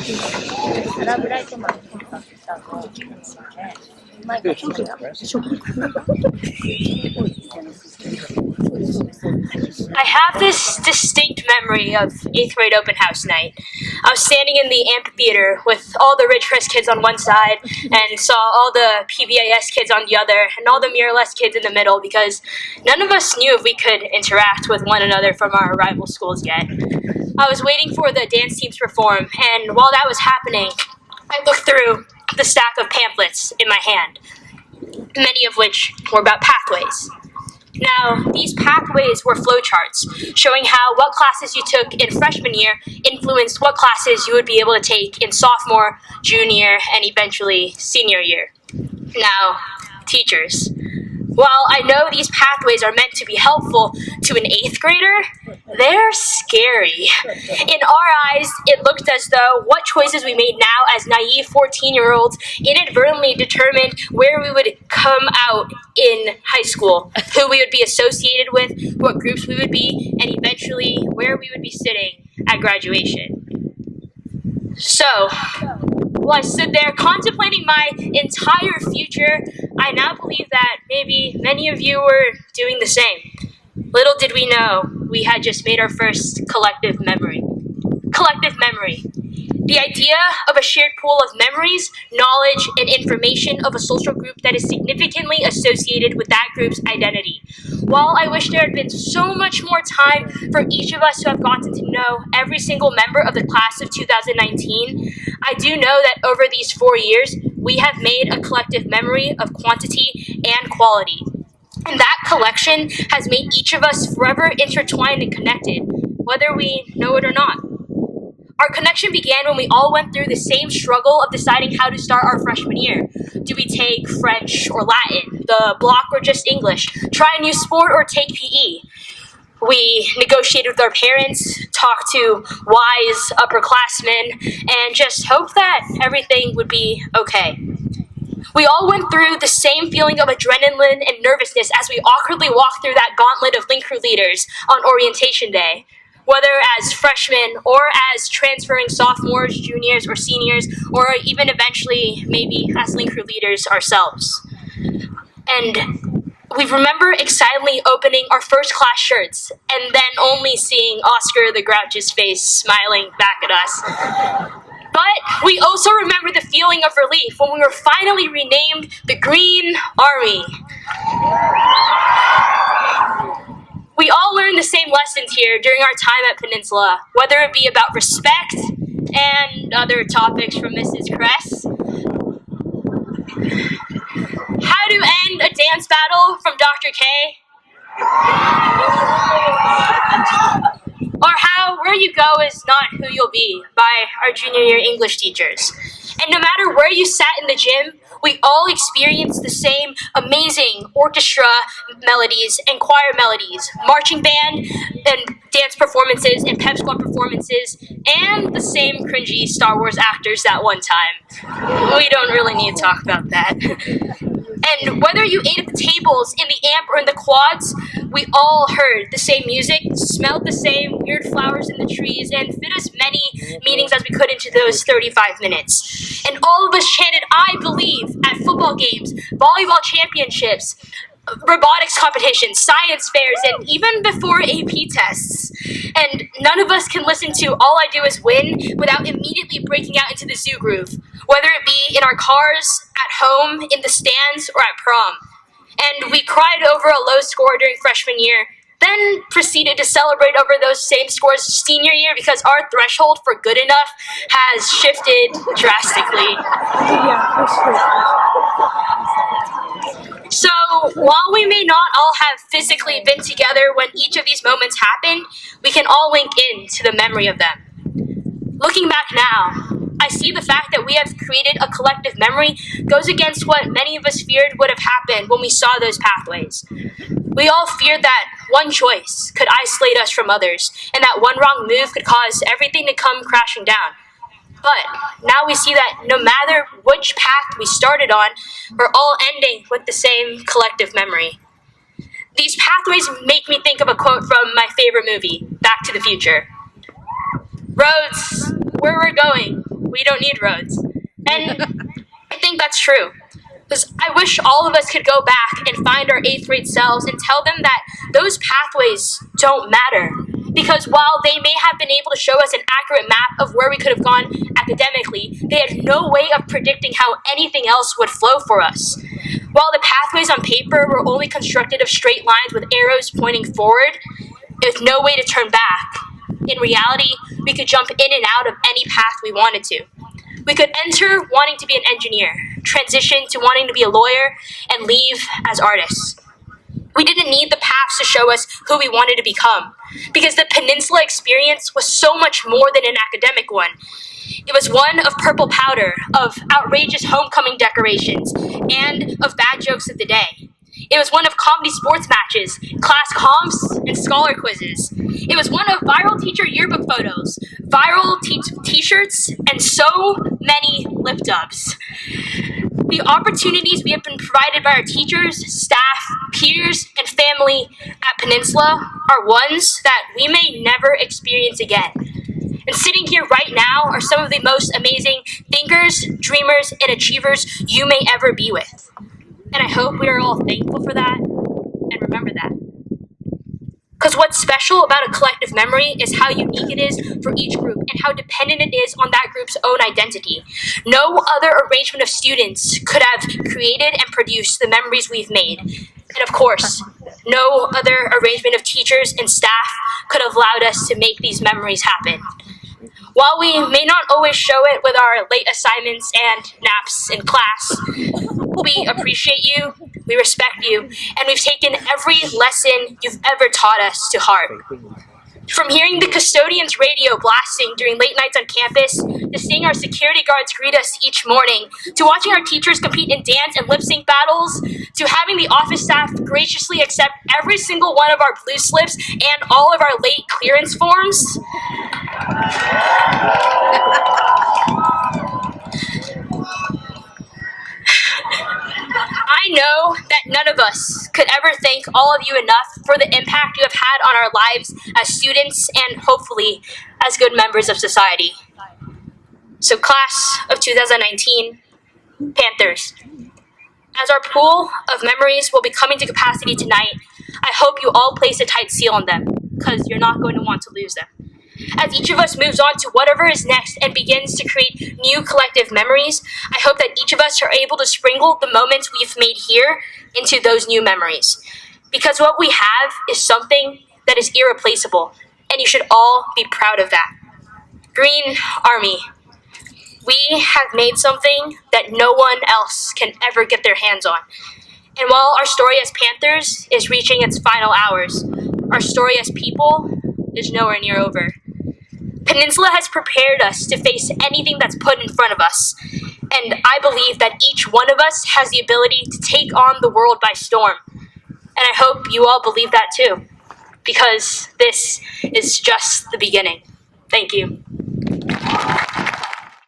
サラブライトマンコンサートしたのを見ますよね。前からショックだ。I have this distinct memory of 8th grade open house night. I was standing in the amphitheater with all the Ridgecrest kids on one side and saw all the PVPHS kids on the other and all the Mirrorless kids in the middle because none of us knew if we could interact with one another from our rival schools yet. I was waiting for the dance teams to perform, and while that was happening, I looked through the stack of pamphlets in my hand, many of which were about pathways. Now, these pathways were flowcharts showing how what classes you took in freshman year influenced what classes you would be able to take in sophomore, junior, and eventually senior year. Now, teachers, while I know these pathways are meant to be helpful to an 8th grader, they're scary. In our eyes, it looked as though what choices we made now as naive 14-year-olds inadvertently determined where we would come out in high school, who we would be associated with, what groups we would be, and eventually where we would be sitting at graduation. So, while I stood there contemplating my entire future, I now believe that maybe many of you were doing the same. Little did we know, we had just made our first collective memory. Collective memory. The idea of a shared pool of memories, knowledge, and information of a social group that is significantly associated with that group's identity. While I wish there had been so much more time for each of us to have gotten to know every single member of the class of 2019, I do know that over these 4 years, we have made a collective memory of quantity and quality. And that collection has made each of us forever intertwined and connected, whether we know it or not. Our connection began when we all went through the same struggle of deciding how to start our freshman year. Do we take French or Latin, the block or just English, try a new sport or take PE? We negotiated with our parents, talked to wise upperclassmen, and just hoped that everything would be okay. We all went through the same feeling of adrenaline and nervousness as we awkwardly walked through that gauntlet of link crew leaders on orientation day. Whether as freshmen or as transferring sophomores, juniors, or seniors, or even eventually maybe as link crew leaders ourselves. And we remember excitedly opening our first class shirts and then only seeing Oscar the Grouch's face smiling back at us. But we also remember the feeling of relief when we were finally renamed the Green Army. We all learned the same lessons here during our time at Peninsula, whether it be about respect and other topics from Mrs. Kress. How to end a dance battle from Dr. K. Or how where you go is not who you'll be by our junior year English teachers. And no matter where you sat in the gym, we all experienced the same amazing orchestra melodies and choir melodies, marching band and dance performances and pep squad performances, and the same cringy Star Wars actors that one time. We don't really need to talk about that. And whether you ate at the tables, in the amp, or in the quads, we all heard the same music, smelled the same weird flowers in the trees, and fit as many meanings as we could into those 35 minutes. And all of us chanted, "I believe," at football games, volleyball championships, robotics competitions, science fairs, and even before AP tests. And none of us can listen to "All I Do Is Win" without immediately breaking out into the zoo groove, whether it be in our cars, at home, in the stands, or at prom. And we cried over a low score during freshman year, then proceeded to celebrate over those same scores senior year because our threshold for good enough has shifted drastically. So, while we may not all have physically been together when each of these moments happened, we can all link in to the memory of them. Looking back now, I see the fact that we have created a collective memory goes against what many of us feared would have happened when we saw those pathways. We all feared that one choice could isolate us from others, and that one wrong move could cause everything to come crashing down. But now we see that no matter which path we started on, we're all ending with the same collective memory. These pathways make me think of a quote from my favorite movie, Back to the Future. "Roads, where we're going, we don't need roads. And I think that's true. Because I wish all of us could go back and find our 8th grade selves and tell them that those pathways don't matter. Because while they may have been able to show us an accurate map of where we could have gone academically, they had no way of predicting how anything else would flow for us. While the pathways on paper were only constructed of straight lines with arrows pointing forward, with no way to turn back, in reality, we could jump in and out of any path we wanted to. We could enter wanting to be an engineer, transition to wanting to be a lawyer, and leave as artists. We didn't need the paths to show us who we wanted to become, because the Peninsula experience was so much more than an academic one. It was one of purple powder, of outrageous homecoming decorations, and of bad jokes of the day. It was one of comedy sports matches, class comps, and scholar quizzes. It was one of viral teacher yearbook photos, viral t-shirts, and so many lip dubs. The opportunities we have been provided by our teachers, staff, peers, and family at Peninsula are ones that we may never experience again. And sitting here right now are some of the most amazing thinkers, dreamers, and achievers you may ever be with. And I hope we are all thankful for that and remember that. Because what's special about a collective memory is how unique it is for each group and how dependent it is on that group's own identity. No other arrangement of students could have created and produced the memories we've made. And of course, no other arrangement of teachers and staff could have allowed us to make these memories happen. While we may not always show it with our late assignments and naps in class, we appreciate you, we respect you, and we've taken every lesson you've ever taught us to heart. From hearing the custodian's radio blasting during late nights on campus, to seeing our security guards greet us each morning, to watching our teachers compete in dance and lip-sync battles, to having the office staff graciously accept every single one of our blue slips and all of our late clearance forms. I know that none of us could ever thank all of you enough for the impact you have had on our lives as students and hopefully as good members of society. So class of 2019, Panthers. As our pool of memories will be coming to capacity tonight, I hope you all place a tight seal on them, because you're not going to want to lose them. As each of us moves on to whatever is next and begins to create new collective memories, I hope that each of us are able to sprinkle the moments we've made here into those new memories. Because what we have is something that is irreplaceable, and you should all be proud of that. Green Army, we have made something that no one else can ever get their hands on. And while our story as Panthers is reaching its final hours, our story as people is nowhere near over. Peninsula has prepared us to face anything that's put in front of us, and I believe that each one of us has the ability to take on the world by storm. And I hope you all believe that too, because this is just the beginning. Thank you.